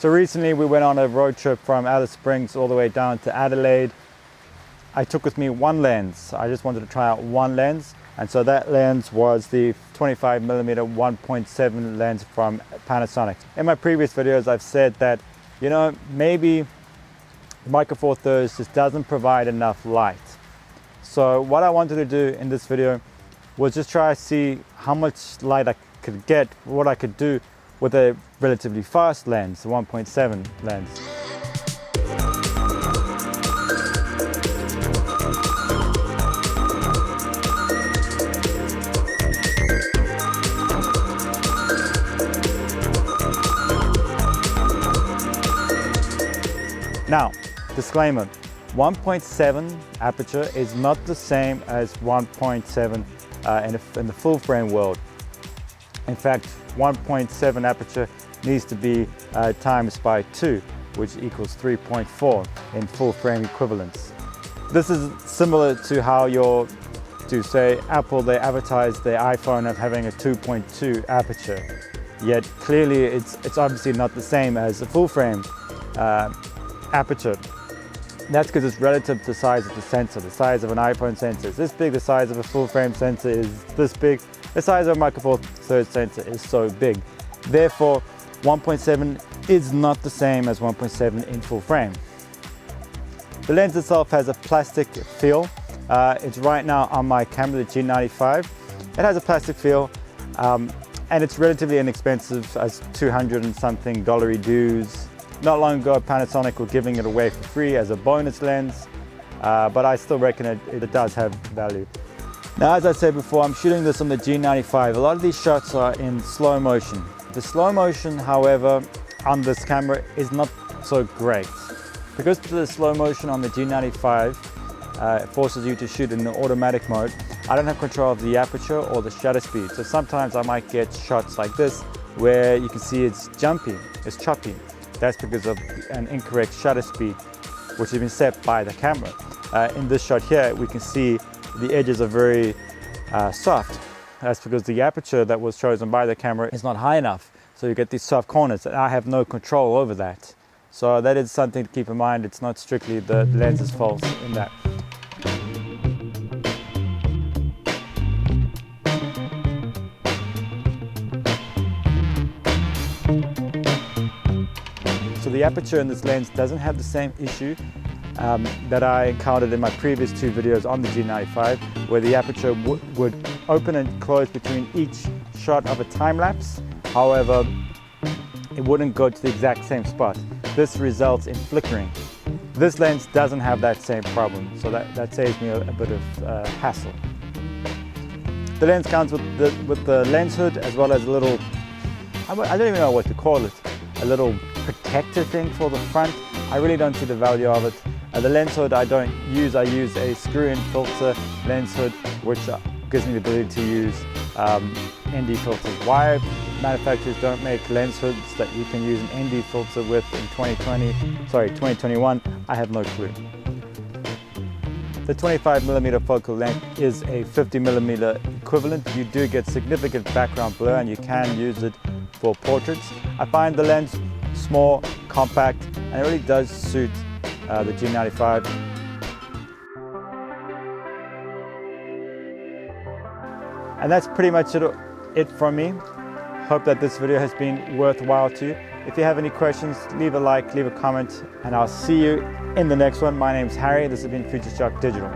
So recently we went on a road trip from Alice Springs all the way down to Adelaide. I took with me one lens. I just wanted to try out one lens, and so that lens was the 25mm 1.7 lens from Panasonic. In my previous videos I've said that, you know, maybe Micro Four Thirds just doesn't provide enough light. So what I wanted to do in this video was just try to see how much light I could get, what I could do with a relatively fast lens, the 1.7 lens. Now, disclaimer, 1.7 aperture is not the same as 1.7 in the full frame world. In fact, 1.7 aperture needs to be times by 2, which equals 3.4 in full frame equivalence. This is similar to how say Apple, they advertise their iPhone of having a 2.2 aperture. Yet clearly it's obviously not the same as a full frame aperture. That's because it's relative to the size of the sensor. The size of an iPhone sensor is this big, the size of a full frame sensor is this big, the size of a Micro Four Thirds sensor is so big. Therefore, 1.7 is not the same as 1.7 in full frame. The lens itself has a plastic feel. It's right now on my camera, the G95. It has a plastic feel and it's relatively inexpensive, as 200 and something dollary dues. Not long ago, Panasonic were giving it away for free as a bonus lens, but I still reckon it does have value. Now, as I said before, I'm shooting this on the G95. A lot of these shots are in slow motion. The slow motion, however, on this camera is not so great. Because the slow motion on the G95 it forces you to shoot in the automatic mode, I don't have control of the aperture or the shutter speed. So sometimes I might get shots like this where you can see it's jumpy, it's choppy. That's because of an incorrect shutter speed, which has been set by the camera. In this shot here, we can see the edges are very soft. That's because the aperture that was chosen by the camera is not high enough. So you get these soft corners, and I have no control over that. So that is something to keep in mind. It's not strictly the lens's fault in that. So the aperture in this lens doesn't have the same issue that I encountered in my previous two videos on the G95, where the aperture would open and close between each shot of a time lapse. However, it wouldn't go to the exact same spot. This results in flickering. This lens doesn't have that same problem, so that saves me a bit of hassle. The lens comes with the lens hood, as well as a little, I don't even know what to call it, a little protector thing for the front. I really don't see the value of it. The lens hood I don't use. I use a screw-in filter lens hood, which gives me the ability to use ND filters. Why manufacturers don't make lens hoods that you can use an ND filter with in 2021, I have no clue. The 25mm focal length is a 50mm equivalent. You do get significant background blur, and you can use it for portraits. I find the lens small, compact, and it really does suit the G95. And that's pretty much it from me. Hope that this video has been worthwhile to you. If you have any questions, leave a like, leave a comment, and I'll see you in the next one. My name's Harry. This has been Future Shock Digital.